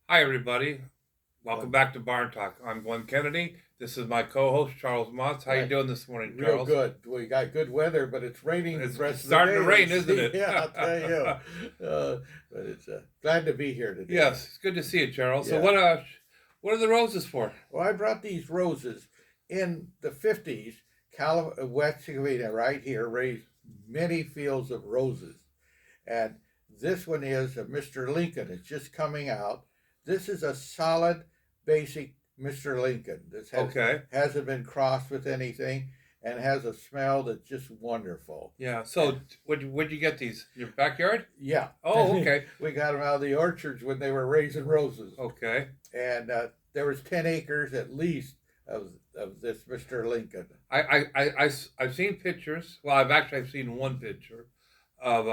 Hi, everybody. Welcome back to Barn Talk. I'm Glenn Kennedy. This is my co-host, Charles Motz. How you doing this morning, Real Charles? good. We got good weather, but it's raining It's, the rest it's of the starting day. to rain, isn't it? Yeah, I'll tell you. But it's glad to be here today. Yes, it's good to see you, Charles. So Yeah. what are the roses for? Well, I brought these roses in the 50s. West Covina, right here, raised many fields of roses. And this one is a Mr. Lincoln. It's just coming out. This is a solid, basic Mr. Lincoln. Okay. Hasn't been crossed with anything and has a smell that's just wonderful. Yeah. So And, where'd you get these? Your backyard? yeah. Oh, okay. We got them out of the orchards when they were raising roses. Okay. And there was 10 acres at least of this Mr. Lincoln. I've seen pictures. Well, I've seen one picture of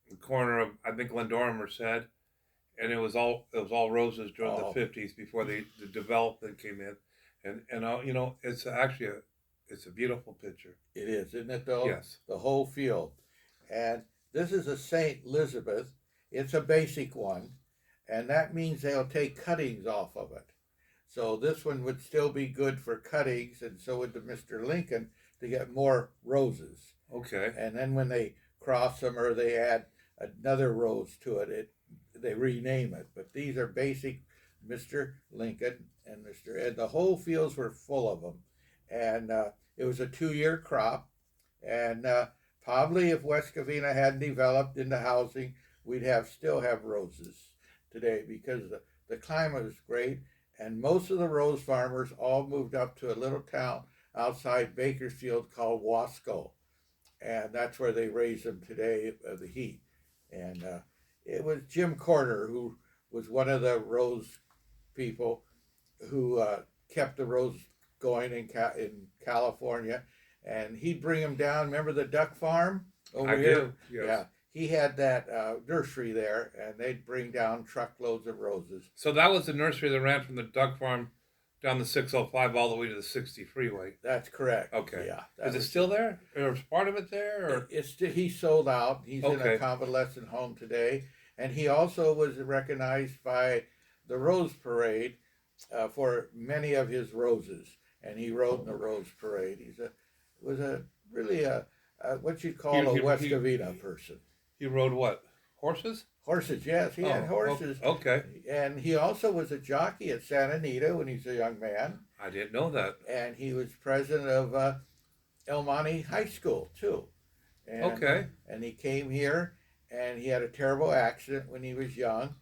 the corner of I think Glendora said, and it was all roses during the '50s before the development came in, and it's actually it's a beautiful picture. It is, isn't it though? Yes. The whole field. And this is a St. Elizabeth. It's a basic one, and that means they'll take cuttings off of it. So this one would still be good for cuttings, and so would the Mr. Lincoln to get more roses. Okay. And then when they cross them or they add another rose to it, they rename it. But these are basic Mr. Lincoln and the whole fields were full of them. And it was a 2 year crop. And probably if West Covina hadn't developed into housing, we'd still have roses today because the climate is great. And most of the rose farmers all moved up to a little town outside Bakersfield called Wasco, and that's where they raise them today of the heat. And it was Jim Corder who was one of the rose people who kept the rose going in California, and he'd bring them down. Remember the duck farm over here? Do. Yes. Yeah, he had that nursery there, and they'd bring down truckloads of roses. So that was the nursery that ran from the duck farm down the 605 all the way to the 60 freeway. That's correct. Okay. Yeah. Is it still there? Or is part of it there? Or He sold out. He's in okay. a convalescent home today, and he also was recognized by the Rose Parade for many of his roses, and he rode in the Rose Parade. Was a really what you'd call a West Covina person. He rode what? Horses? Horses, yes, he had horses. Okay. And he also was a jockey at Santa Anita when he was a young man. I didn't know that. And he was president of El Monte High School too. And, okay. And he came here, and he had a terrible accident when he was young,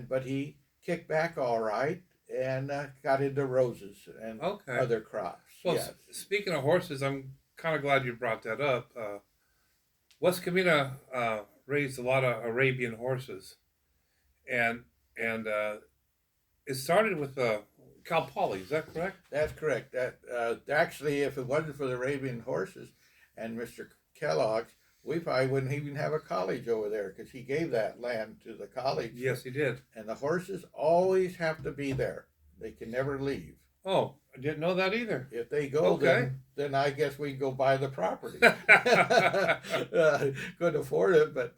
but he kicked back all right and got into roses and other crops. Well, yes. Speaking of horses, I'm kind of glad you brought that up. West Covina raised a lot of Arabian horses, and it started with Cal Poly. Is that correct? That's correct. That actually, if it wasn't for the Arabian horses and Mr. Kellogg's, we probably wouldn't even have a college over there because he gave that land to the college. Yes, he did. And the horses always have to be there. They can never leave. Oh, I didn't know that either. If they go, then I guess we can go buy the property. Couldn't afford it, but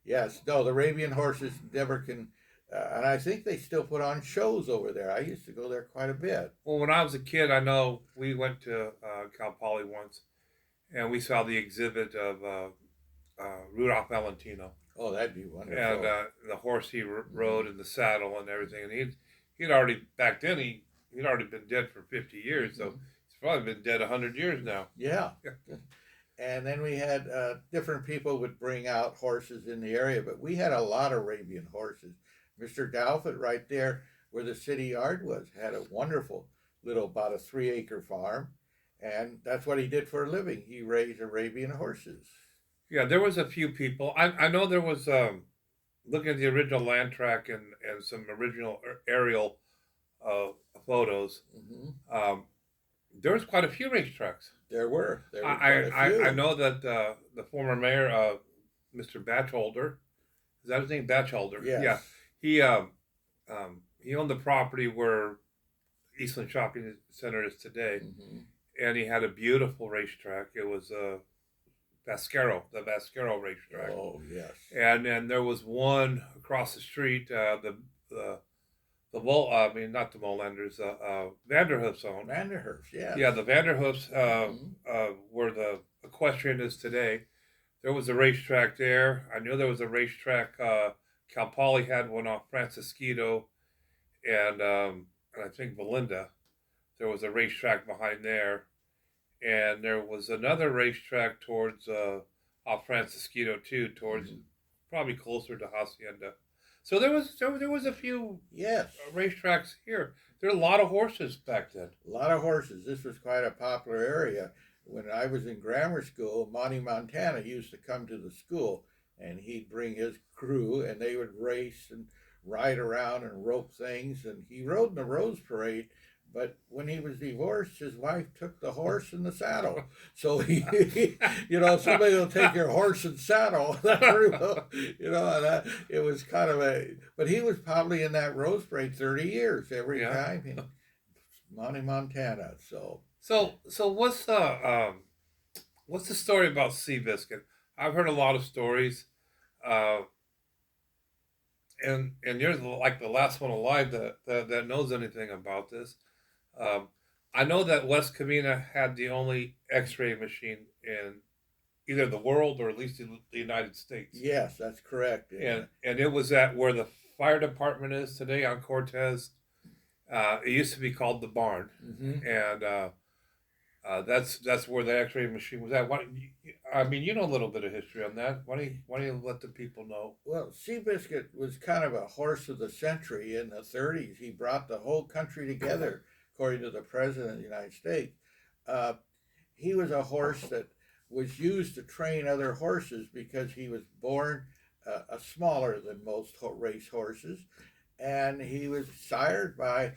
yes, no, the Arabian horses never can. And I think they still put on shows over there. I used to go there quite a bit. Well, when I was a kid, I know we went to Cal Poly once, and we saw the exhibit of Rudolph Valentino. Oh, that'd be wonderful. And the horse he rode and the saddle and everything. And he'd already, back then, he'd already been dead for 50 years. So he's probably been dead 100 years now. Yeah. And then we had different people would bring out horses in the area, but we had a lot of Arabian horses. Mr. Dalford right there where the city yard was had a wonderful little, about a 3-acre farm. And that's what he did for a living. He raised Arabian horses. Yeah, there was a few people. I know there was, looking at the original land track and some original aerial photos, there was quite a few racetracks. There were I know that the former mayor, Mr. Batchelder, is that his name? Batchelder. Yes. Yeah. He owned the property where Eastland Shopping Center is today, and he had a beautiful racetrack. It was the Vasquero racetrack. Oh yes. And then there was one across the street, I mean, not the Molanders, Vanderhoof's own. Vanderhurst, yes. Yeah, the Vanderhoofs, where the equestrian is today. There was a racetrack there. I knew there was a racetrack. Cal Poly had one off Francisquito, and I think Belinda. There was a racetrack behind there, and there was another racetrack towards off Francisquito too, towards probably closer to Hacienda. So there was a few Yes. Racetracks here. There were a lot of horses back then. A lot of horses. This was quite a popular area. When I was in grammar school, Monty Montana used to come to the school, and he'd bring his crew, and they would race and ride around and rope things. And he rode in the Rose Parade, but when he was divorced, his wife took the horse and the saddle. So somebody will take your horse and saddle. It was kind of but he was probably in that Rose Parade 30 years every time. Monty Montana. So what's the story about Seabiscuit? I've heard a lot of stories, and you're like the last one alive that knows anything about this. I know that West Covina had the only X-ray machine in either the world or at least in the United States. Yes, that's correct. And it was at where the fire department is today on Cortez. It used to be called the Barn, and that's where the X-ray machine was at. You know a little bit of history on that. Why don't you let the people know? Well, Seabiscuit was kind of a horse of the century in the 30s. He brought the whole country together, according to the President of the United States. He was a horse that was used to train other horses because he was born smaller than most race horses, and he was sired by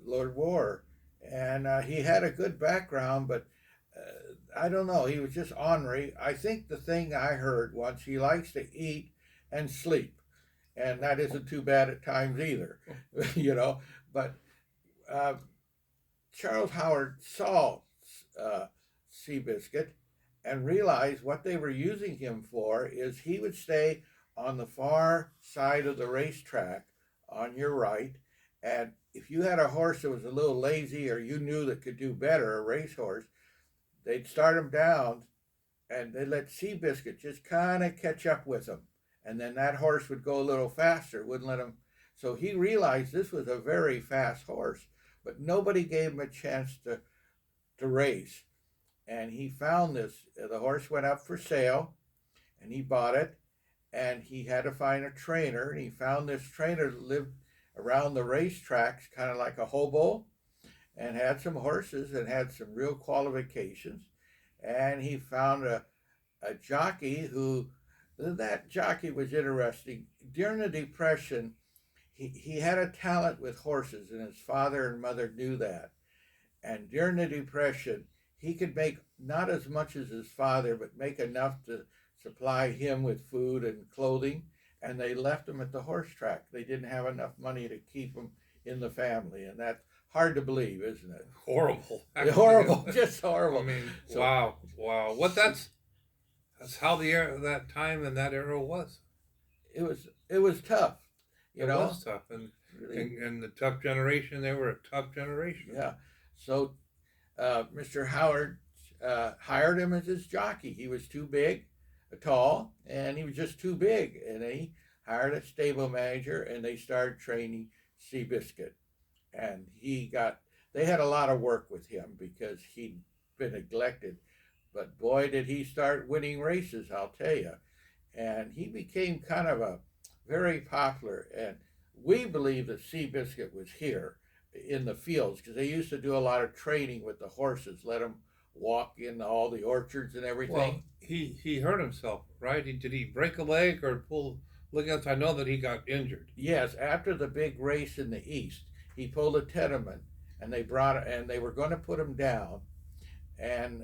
Lord War. And he had a good background, but I don't know. He was just ornery. I think the thing I heard once, he likes to eat and sleep, and that isn't too bad at times either, But Charles Howard saw Seabiscuit and realized what they were using him for is he would stay on the far side of the racetrack on your right, and if you had a horse that was a little lazy or you knew that could do better, a racehorse, they'd start him down and they'd let Seabiscuit just kind of catch up with him. And then that horse would go a little faster, wouldn't let him. So he realized this was a very fast horse, but nobody gave him a chance to race. And he found this. The horse went up for sale and he bought it, and he had to find a trainer, and he found this trainer that lived around the racetracks, kind of like a hobo, and had some horses and had some real qualifications. And he found a jockey that jockey was interesting. During the Depression, he had a talent with horses, and his father and mother knew that. And during the Depression, he could make not as much as his father, but make enough to supply him with food and clothing. And they left him at the horse track. They didn't have enough money to keep him in the family, and that's hard to believe, isn't it? Horrible. Horrible, just horrible. I mean, wow. That's how that time and that era was. It was tough. It was tough, and the tough generation. They were a tough generation. Yeah. So, Mr. Howard hired him as his jockey. He was too big, tall, and he was just too big. And he hired a stable manager, and they started training Seabiscuit. And they had a lot of work with him because he'd been neglected. But boy, did he start winning races, I'll tell you. And he became kind of a very popular. And we believe that Seabiscuit was here in the fields because they used to do a lot of training with the horses, let them walk in all the orchards and everything. Well, he hurt himself, right? Did he break a leg or pull ligaments? I know that he got injured. Yes, after the big race in the East, he pulled a tenement, and they were going to put him down, and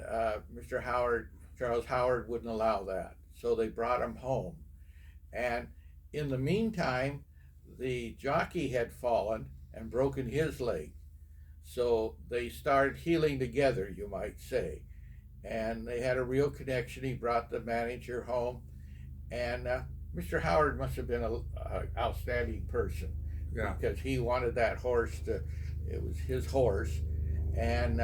Charles Howard wouldn't allow that, so they brought him home. And in the meantime, the jockey had fallen and broken his leg, so they started healing together, you might say. and they had a real connection. He brought the manager home, and Mr. Howard must have been a outstanding person Yeah. because he wanted that horse to. It was his horse, and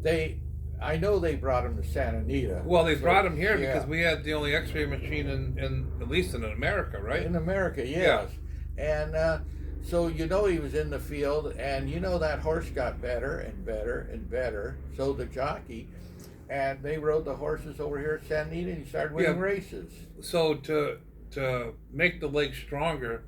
they. I know they brought him to Santa Anita. Well, they So, brought him here yeah, because we had the only X-ray machine in at least in America, right? in America, yes. And so he was in the field, and that horse got better and better and better. So the jockey, and they rode the horses over here at Santa Anita, and he started winning races. So to make the leg stronger,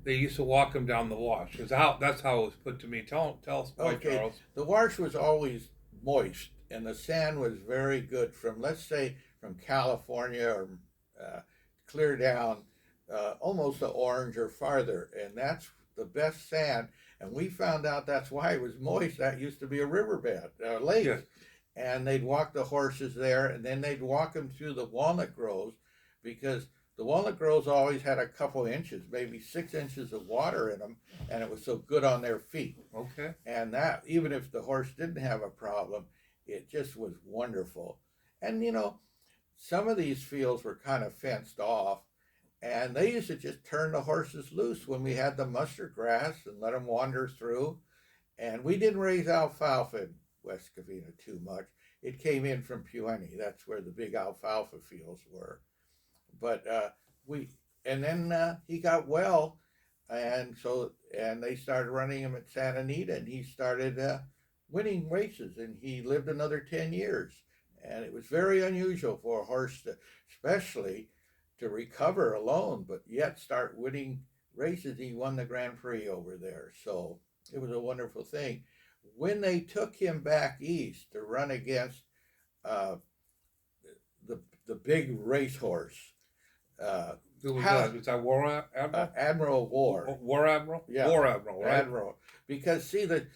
they used to walk him down the wash. That's how it was put to me. Tell us why, Okay, Charles. the wash was always moist, and the sand was very good from, let's say, from California or clear down almost to Orange or farther, and that's the best sand. And we found out that's why it was moist. That used to be a riverbed, a lake. Yes. And they'd walk the horses there, and then they'd walk them through the walnut groves because the walnut groves always had a couple inches, maybe 6 inches of water in them, and it was so good on their feet. Okay. And that, even if the horse didn't have a problem, it just was wonderful. And some of these fields were kind of fenced off, and they used to just turn the horses loose when we had the mustard grass and let them wander through. And we didn't raise alfalfa in West Covina too much. It came in from Pueni. That's where the big alfalfa fields were. But then he got well, and they started running him at Santa Anita, and he started winning races, and he lived another 10 years. And it was very unusual for a horse to, especially to recover alone, but yet start winning races. He won the Grand Prix over there. So it was a wonderful thing. When they took him back east to run against the big racehorse, Who was that? Was that War Admiral? Admiral War. War Admiral? Yeah. War Admiral, right? Admiral. Because see, they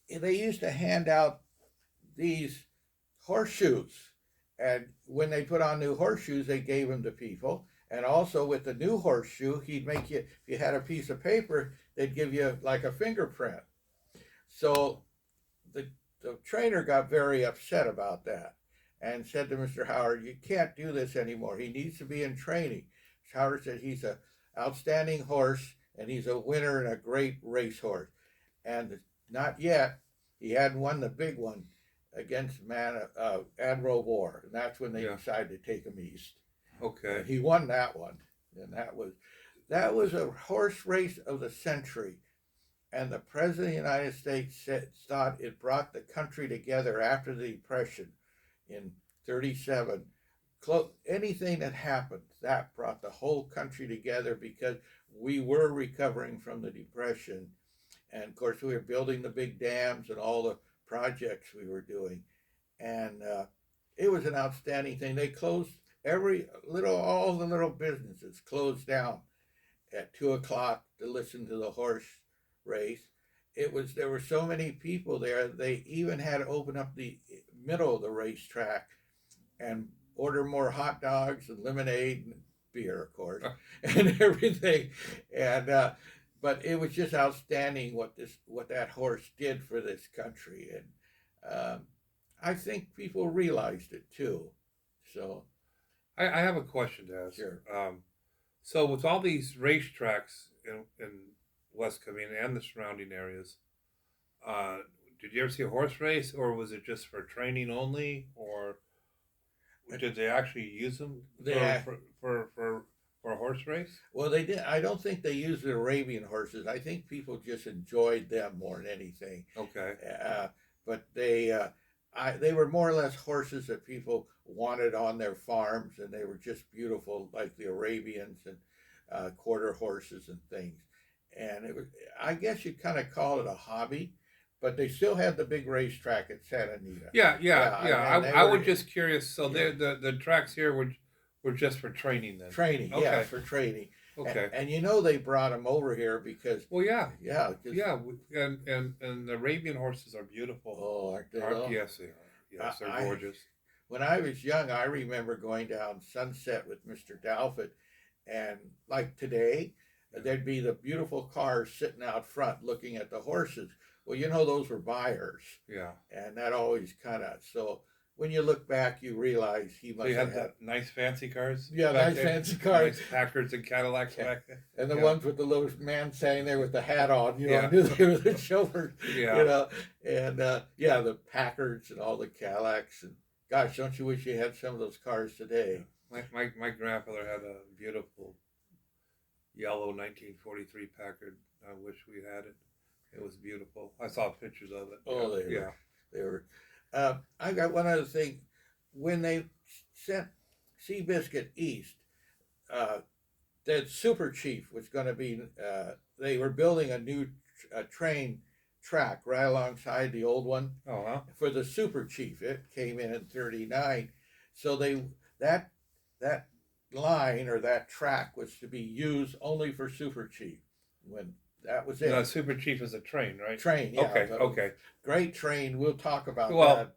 used to hand out these horseshoes, and when they put on new horseshoes, they gave them to people. And also with the new horseshoe, he'd make you, if you had a piece of paper, they'd give you like a fingerprint. So the trainer got very upset about that and said to Mr. Howard, "You can't do this anymore. He needs to be in training." Mr. Howard said he's an outstanding horse and he's a winner and a great racehorse. And not yet, he hadn't won the big one against Admiral War, and that's when they decided to take him east. Okay. And he won that one, and that was a horse race of the century. And the President of the United States thought it brought the country together after the Depression in 1937. Anything that happened, that brought the whole country together because we were recovering from the Depression. And of course, we were building the big dams and all the projects we were doing. And it was an outstanding thing. They closed all the little businesses closed down at 2:00 to listen to the horse race. There were so many people there. They even had to open up the middle of the racetrack and order more hot dogs and lemonade and beer, of course, and everything. And but it was just outstanding what that horse did for this country, and I think people realized it too. So I have a question to ask. Sure. So with all these racetracks in West Covina and the surrounding areas, did you ever see a horse race, or was it just for training only, or did they actually use them for a horse race? Well, they did. I don't think they used the Arabian horses. I think people just enjoyed them more than anything. Okay. But they were more or less horses that people wanted on their farms, and they were just beautiful, like the Arabians and quarter horses and things. And it was, I guess you'd kind of call it a hobby, but they still had the big racetrack at Santa Anita. Yeah. I was just curious. So the tracks here were just for training then. Training, Okay. yeah, for training. Okay. And they brought them over here because. Well, yeah. Yeah. And the Arabian horses are beautiful. Oh, aren't they? Though? Yes, they are. Yes, they're gorgeous. When I was young, I remember going down Sunset with Mr. Dalford, and like today, there'd be the beautiful cars sitting out front looking at the horses. Well, those were buyers. Yeah. And that always kind of, so when you look back, you realize he So must you have had had. the nice fancy cars. Yeah, back nice then? fancy cars. Nice Packards and Cadillacs back then. And the Yeah. ones with the little man standing there with the hat on, you know, Yeah. I knew they were the chauffeurs, Yeah. you know. And yeah, the Packards and all the Cadillacs. And gosh, don't you wish you had some of those cars today? My grandfather had a beautiful yellow 1943 Packard. I wish we had it. It was beautiful. I saw pictures of it. Oh, Yeah. they were. I got one other thing. When they sent Seabiscuit east, uh, that Super Chief was going to be. They were building a new train track right alongside the old one Oh, wow. for the Super Chief. It came in '39, so that that line or that track was to be used only for Super Chief. When that was it. No, Super Chief is a train, right? Train, yeah. Okay. Okay. Great train. We'll talk about Well, that.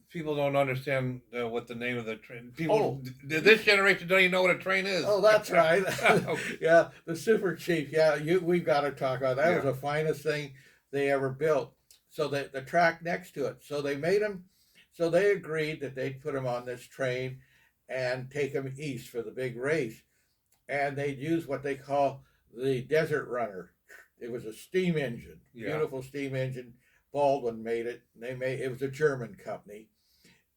people don't understand what the name of the train. People, Oh. this generation don't even know what a train is. Oh, that's right. Okay. Yeah, the Super Chief. Yeah, we've got to talk about that. That was Yeah. the finest thing they ever built. So the track next to it. So they made them. So they agreed that they'd put them on this train and take them east for the big race, and they'd use what they call the Desert Runner. It was a steam engine, Yeah. beautiful steam engine. Baldwin made it. It was a German company,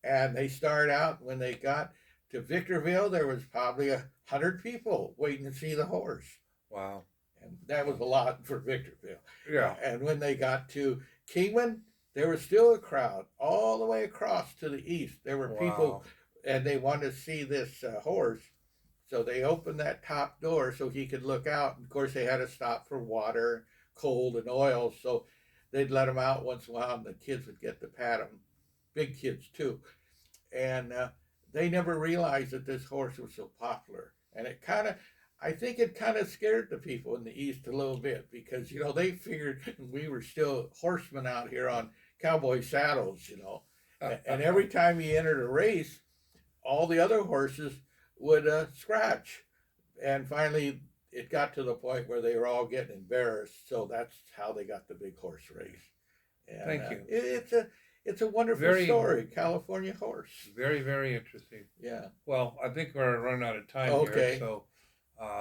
and they started out when they got to Victorville. There was probably 100 people waiting to see the horse, Wow. and that was a lot for Victorville. Yeah. And when they got to Kingman, there was still a crowd all the way across to the east. There were people, Wow. and they wanted to see this horse. So they opened that top door so he could look out. And of course, they had to stop for water, cold, and oil. So they'd let him out once in a while, and the kids would get to pat him, big kids too. And they never realized that this horse was so popular. And I think it kind of scared the people in the East a little bit because, you know, they figured we were still horsemen out here on cowboy saddles, you know. And every time he entered a race, all the other horses would scratch. And finally, it got to the point where they were all getting embarrassed. So that's how they got the big horse race. And, Thank you. It's a wonderful Very- story, California horse. Very, very interesting. Yeah. Well, I think we're running out of time Okay. here. So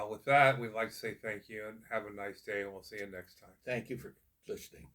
with that, we'd like to say thank you and have a nice day, and we'll see you next time. Thank you for listening.